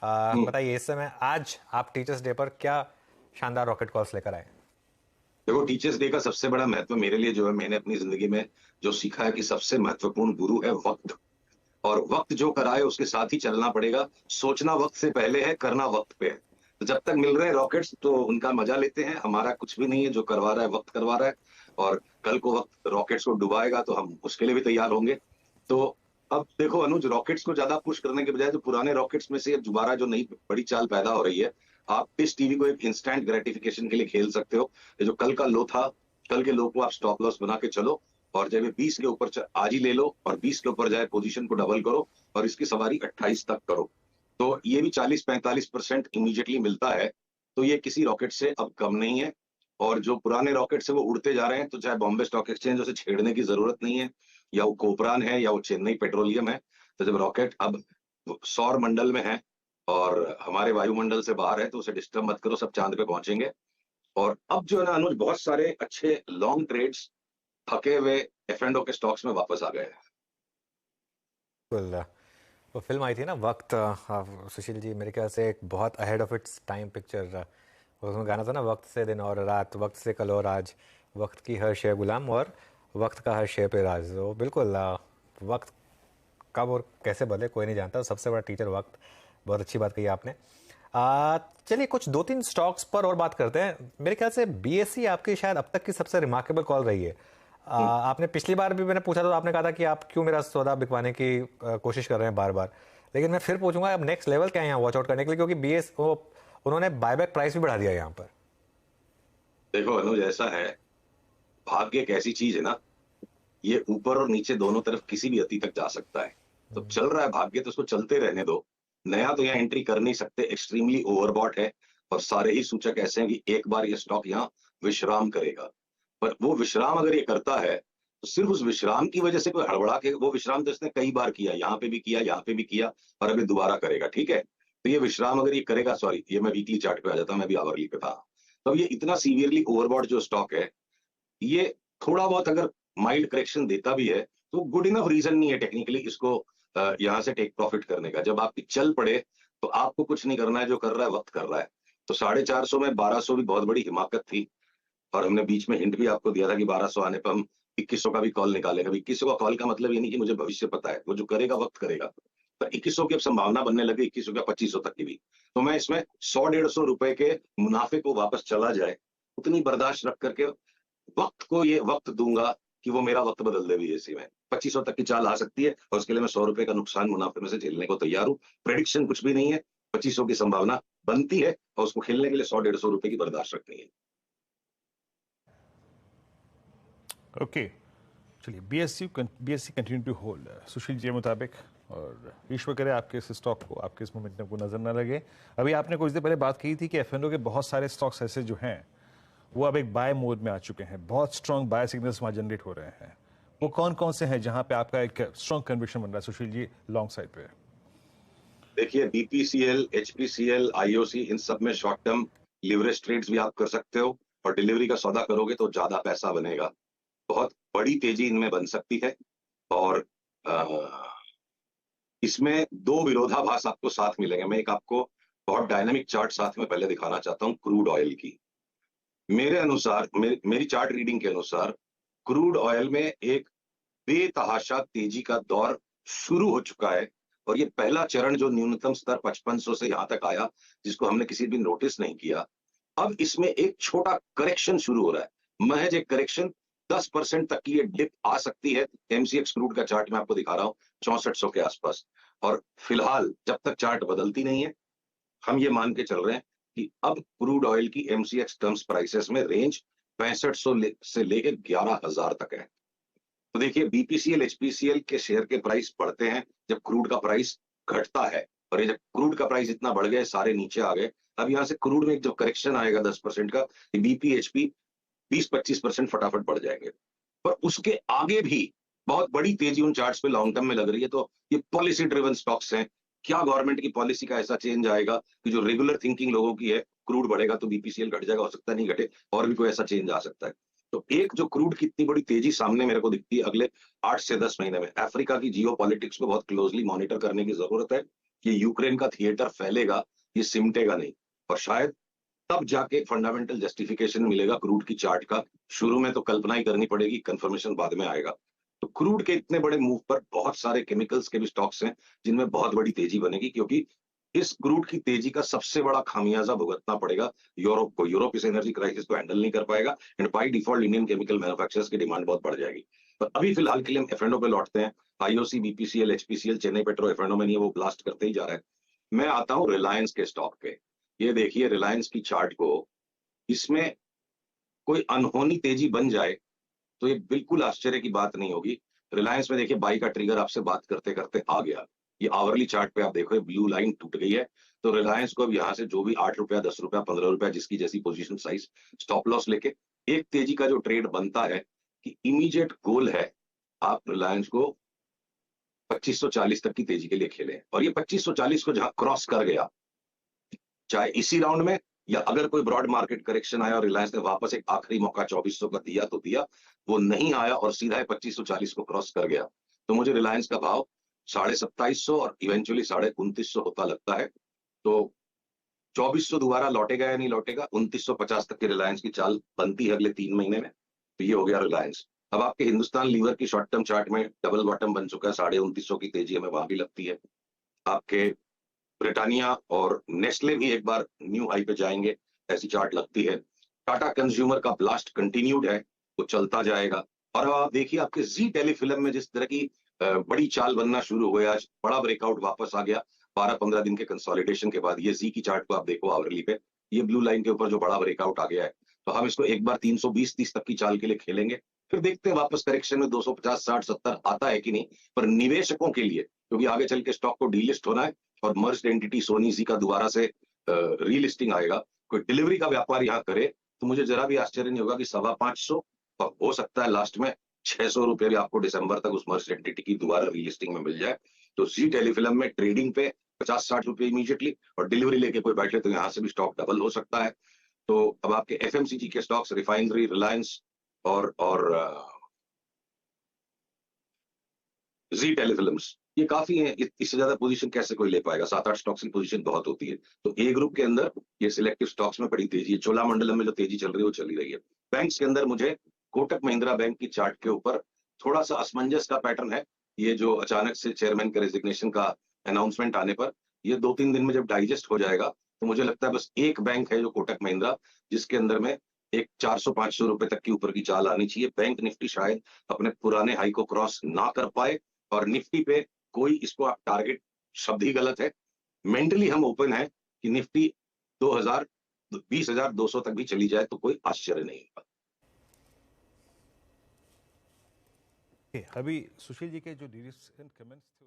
हम्म। बताइए, इस समय आज आप टीचर्स डे पर क्या शानदार रॉकेट कॉल्स लेकर आए? देखो, टीचर्स डे का सबसे बड़ा महत्व मेरे लिए जो है, मैंने अपनी जिंदगी में जो सीखा है कि सबसे महत्वपूर्ण गुरु है वक्त। और वक्त जो कराए उसके साथ ही चलना पड़ेगा। सोचना वक्त से पहले है, करना वक्त पे है। तो जब तक मिल रहे हैं रॉकेट्स तो उनका मजा लेते हैं। हमारा कुछ भी नहीं है, जो करवा रहा है वक्त करवा रहा है। और कल को वक्त रॉकेट्स को डुबाएगा तो हम उसके लिए भी तैयार होंगे। तो अब देखो अनुज, रॉकेट्स को ज्यादा पुश करने के बजाय जो पुराने रॉकेट्स में से अब दोबारा जो नई बड़ी चाल पैदा हो रही है, आप इस टीवी को एक इंस्टेंट ग्रेटिफिकेशन के लिए खेल सकते हो। ये जो कल का लो था, कल के लो को आप स्टॉप लॉस बना के चलो। और जब ये 20 के ऊपर आज ही ले लो और 20 के ऊपर जाए पोजीशन को डबल करो और इसकी सवारी 28 तक करो। तो ये भी 40-45% इमीडिएटली मिलता है। तो ये किसी रॉकेट से अब कम नहीं है। और जो पुराने रॉकेट से वो उड़ते जा रहे हैं, तो चाहे बॉम्बे स्टॉक एक्सचेंज उसे छेड़ने की जरूरत नहीं है, या वो कोपरान है या वो चेन्नई पेट्रोलियम है। तो जब रॉकेट अब सौर मंडल में है और हमारे वायुमंडल से बाहर है, तो उसे डिस्टर्ब मत करो, सब चांद पे पहुंचेंगे। और अब जो है ना अनुज, बहुत सारे अच्छे लॉन्ग ट्रेड्स थके हुए एफ एंड ओ के स्टॉक्स में वापस आ गए हैं। बिल्कुल। वो फिल्म आई थी ना, वक्त, सुशील जी, मेरे ख्याल से एक बहुत ahead of its time picture. उसमें गाना था ना, वक्त से दिन और रात, वक्त से कल और आज, वक्त की हर शे गुलाम और वक्त का हर शे पे राज। तो बिल्कुल, वक्त कब और कैसे बदले कोई नहीं जानता, सबसे बड़ा टीचर वक्त। बहुत अच्छी बात कही आपने। चलिए कुछ दो तीन स्टॉक्स पर और बात करते हैं। मेरे ख्याल से बीएससी आपकी शायद अब तक की सबसे रिमार्केबल कॉल रही है। आपने पिछली बार भी मैंने पूछा तो आपने कहा था कि आप क्यों मेरा सौदा बिकवाने की कोशिश कर रहे हैं बार बार। लेकिन मैं फिर पूछूंगा, अब नेक्स्ट लेवल क्या है यहाँ वॉच आउट करने के लिए, क्योंकि उन्होंने बायबैक प्राइस भी बढ़ा दिया यहाँ पर। देखो अनुज, ऐसा है, भाग्य एक ऐसी चीज है ना, ये ऊपर और नीचे दोनों तरफ किसी भी अति तक जा सकता है। तो चल रहा है भाग्य, तो उसको चलते रहने दो। नया तो यहाँ एंट्री कर नहीं सकते, एक्सट्रीमली ओवरबॉट है। और सारे ही सूचक ऐसे हैं कि एक बार ये स्टॉक यहाँ विश्राम करेगा। पर वो विश्राम अगर ये करता है, तो सिर्फ उस विश्राम की वजह से कोई हड़बड़ा के, वो विश्राम तो इसने कई बार किया, यहाँ पे भी किया, यहाँ पे भी किया, और अभी दोबारा करेगा, ठीक है। तो ये विश्राम अगर ये करेगा, सॉरी, ये मैं वीकली चार्ट पे आ जाता हूँ, मैं भी आवरली पे था। तो ये इतना सीवियरली ओवरबॉट जो स्टॉक है, ये थोड़ा बहुत अगर माइल्ड करेक्शन देता भी है, तो गुड इनफ रीजन नहीं है टेक्निकली इसको यहां से टेक प्रॉफिट करने का। जब आपकी चल पड़े तो आपको कुछ नहीं करना है, जो कर रहा है वक्त कर रहा है। तो 450 में 1200 भी बहुत बड़ी हिमाकत थी। और हमने बीच में हिंट भी आपको दिया था कि 1200 आने पर हम 2100 का भी कॉल निकालेगा। 2100 का कॉल का मतलब ये नहीं कि मुझे भविष्य पता है, वो जो करेगा वक्त करेगा। पर 2100 की अब संभावना बनने लगी, 2100 का 2500 तक की भी। तो मैं इसमें 100-150 रुपए के मुनाफे को वापस चला जाए, उतनी बर्दाश्त रख करके वक्त को ये वक्त दूंगा कि वो मेरा वक्त बदल दे बीएससी में। 2500 तक की चाल आ सकती है और उसके लिए मैं 100 रुपए का नुकसान मुनाफे में से झेलने को तैयार हूँ। प्रेडिक्शन कुछ भी नहीं है, 2500 की संभावना बनती है और उसको खेलने के लिए 100-150 रुपए की बर्दाश्त रखनी है। ओके, चलिए BSc continue to hold Sushil ji के मुताबिक। और ईश्वर करे आपके इस स्टॉक को, आपके इस मोमेंटम को नजर ना लगे। अभी आपने कुछ देर पहले बात की थी कि एफएनओ के बहुत सारे स्टॉक्स ऐसे जो हैं वो अब एक बाय मोड में आ चुके हैं, बहुत स्ट्रॉन्ग बाय सिग्नल्स वहां जनरेट हो रहे हैं। वो कौन कौन से हैं जहां पे आपका एक स्ट्रॉन्ग कन्विक्शन बन रहा है सुशील जी लॉन्ग साइड पे? देखिए, बीपीसीएल, एचपीसीएल, आईओसी, इन सब में शॉर्ट टर्म लिवरेज ट्रेड्स भी आप कर सकते हो। और डिलीवरी का सौदा करोगे तो ज्यादा पैसा बनेगा। बहुत बड़ी तेजी इनमें बन सकती है। और इसमें दो विरोधाभास आपको साथ मिलेंगे। मैं एक आपको बहुत डायनामिक चार्ट साथ में पहले दिखाना चाहता हूँ क्रूड ऑयल की। मेरे अनुसार, मेरी चार्ट रीडिंग के अनुसार, क्रूड ऑयल में एक बेतहाशा तेजी का दौर शुरू हो चुका है। और ये पहला चरण जो न्यूनतम स्तर 5500 से यहां तक आया, जिसको हमने किसी भी नोटिस नहीं किया, अब इसमें एक छोटा करेक्शन शुरू हो रहा है। महज एक करेक्शन, 10% तक की ये डिप आ सकती है। एमसीएक्स क्रूड का चार्ट मैं आपको दिखा रहा हूं, 6400 के आसपास। और फिलहाल जब तक चार्ट बदलती नहीं है, हम ये मान के चल रहे हैं कि अब क्रूड ऑयल की एमसीएक्स टर्म्स प्राइसेस में रेंज 6500 से लेकर 11,000 तक है। तो देखिए, बीपीसीएल, एचपीसीएल के शेयर के प्राइस बढ़ते हैं जब क्रूड का प्राइस घटता है। और ये जब क्रूड का प्राइस इतना बढ़ गया, सारे नीचे आ गए। अब यहां से क्रूड में जब करेक्शन आएगा 10% का, बीपी एचपी 20-25% फटाफट बढ़ जाएंगे। पर उसके आगे भी बहुत बड़ी तेजी उन चार्ट्स पे लॉन्ग टर्म में लग रही है। तो ये पॉलिसी ड्रिवन स्टॉक्स हैं। क्या गवर्नमेंट की पॉलिसी का ऐसा चेंज आएगा कि जो रेगुलर थिंकिंग लोगों की है, क्रूड बढ़ेगा तो बीपीसीएल घट जाएगा, हो सकता नहीं घटे, और भी कोई ऐसा चेंज आ सकता है। तो एक जो क्रूड की इतनी बड़ी तेजी सामने मेरे को दिखती है अगले 8 से 10 महीने में, अफ्रीका की जियो पॉलिटिक्स को बहुत क्लोजली मॉनिटर करने की जरूरत है। ये यूक्रेन का थिएटर फैलेगा, ये सिमटेगा नहीं, और शायद तब जाके फंडामेंटल जस्टिफिकेशन मिलेगा क्रूड की चार्ट का। शुरू में तो कल्पना ही करनी पड़ेगी, कंफर्मेशन बाद में आएगा। तो क्रूड के इतने बड़े मूव पर बहुत सारे केमिकल्स के भी स्टॉक्स हैं जिनमें बहुत बड़ी तेजी बनेगी, क्योंकि इस क्रूड की तेजी का सबसे बड़ा खामियाजा भुगतना पड़ेगा यूरोप को। यूरोप इस एनर्जी क्राइसिस को हैंडल नहीं कर पाएगा, and by default Indian chemical manufacturers की डिमांड बहुत बढ़ जाएगी। पर अभी फिलहाल के लिए हम एफ पे लौटते हैं। IOC, BPCL, HPCL, Chennai petro F में नहीं है, वो ब्लास्ट करते ही जा रहा है। मैं आता हूँ रिलायंस के स्टॉक पे। ये देखिए रिलायंस की चार्ट को, इसमें कोई अनहोनी तेजी बन जाए तो ये बिल्कुल आश्चर्य की बात नहीं होगी। रिलायंस में देखिए बाई का ट्रिगर आपसे बात करते करते आ गया। ये आवरली चार्ट पे आप देखो, ब्लू लाइन टूट गई है। तो रिलायंस को अब यहाँ से जो भी 8 रुपया, 10 रुपया, 15 रुपया, जिसकी जैसी पोजीशन साइज, स्टॉप लॉस लेके एक तेजी का जो ट्रेड बनता है कि इमीडिएट गोल है, आप रिलायंस को 2540 तक की तेजी के लिए खेलें। और ये 2540 को जहां क्रॉस कर गया, चाहे इसी राउंड में या अगर कोई ब्रॉड मार्केट करेक्शन आया और रिलायंस ने वापस एक आखिरी मौका 2400 का दिया तो दिया, वो नहीं आया और सीधा 2540 को क्रॉस कर गया, तो मुझे रिलायंस का भाव 2750 और इवेंचुअली 2950 होता लगता है। तो 2400 दोबारा लौटेगा या नहीं लौटेगा, 2950 तक की रिलायंस की चाल बनती है अगले 3 महीने में। तो ये हो गया रिलायंस। अब आपके हिंदुस्तान लीवर की शॉर्ट टर्म चार्ट में डबल बॉटम बन चुका है, 2950 की तेजी हमें वहां भी लगती है। आपके ब्रिटानिया और नेस्ले भी एक बार न्यू हाई पे जाएंगे, ऐसी चार्ट लगती है। टाटा कंज्यूमर का ब्लास्ट कंटिन्यूड है, वो चलता जाएगा। और अब आप देखिए आपके जी टेलीफिल्म में जिस तरह की बड़ी चाल बनना शुरू हुआ, आज बड़ा ब्रेकआउट वापस आ गया 12-15 दिन के कंसोलिडेशन के बाद। ये जी की चार्ट को आप देखो आवरली पे, ये ब्लू लाइन के ऊपर जो बड़ा ब्रेकआउट आ गया है, तो हम इसको एक बार 320-30 तक की चाल के लिए खेलेंगे। फिर देखते हैं वापस करेक्शन में 250, 60, 70 आता है कि नहीं। पर निवेशकों के लिए, क्योंकि आगे चल के स्टॉक को डीलिस्ट होना है और मर्ज्ड एंटिटी सोनी जी का दोबारा से रीलिस्टिंग आएगा, कोई डिलीवरी का व्यापार यहाँ करे, तो मुझे जरा भी आश्चर्य नहीं होगा कि 525 और हो सकता है लास्ट में 600 रुपए भी आपको दिसंबर तक उस मर्ज्ड एंटिटी की दोबारा रीलिस्टिंग में मिल जाए। तो जी टेलीफिल्म में ट्रेडिंग पे 50-60 रुपए इमीडिएटली, और डिलीवरी लेके कोई बैठे तो यहाँ से भी स्टॉक डबल हो सकता है। तो अब आपके एफएमसीजी के स्टॉक्स, रिफाइनरी, रिलायंस और जी टेलीफिल्म्स, ये काफी है। इससे ज्यादा पोजीशन कैसे कोई ले पाएगा, 7-8 स्टॉक्स की पोजीशन बहुत होती है। तो ए ग्रुप के अंदर ये सिलेक्टिव स्टॉक्स में बड़ी तेजी है। चोलामंडलम में जो तेजी चल रही है वो चली रही है। बैंक्स के अंदर मुझे कोटक महिंद्रा बैंक की चार्ट के ऊपर थोड़ा सा असमंजस का पैटर्न है। ये जो अचानक से चेयरमैन के रेजिग्नेशन का अनाउंसमेंट आने पर, ये 2-3 दिन में जब डाइजेस्ट हो जाएगा, तो मुझे लगता है बस एक बैंक है जो कोटक महिंद्रा, जिसके अंदर में एक 400-500 रुपए तक की ऊपर की चाल आनी चाहिए। बैंक निफ्टी शायद अपने पुराने हाई को क्रॉस ना कर पाए, और निफ्टी पे कोई, इसको आप टारगेट शब्द ही गलत है, मेंटली हम ओपन है कि निफ्टी 2000, 20,200 तक भी चली जाए तो कोई आश्चर्य नहीं होगा। अभी सुशील जी के जो रीसेंट कमेंट्स थे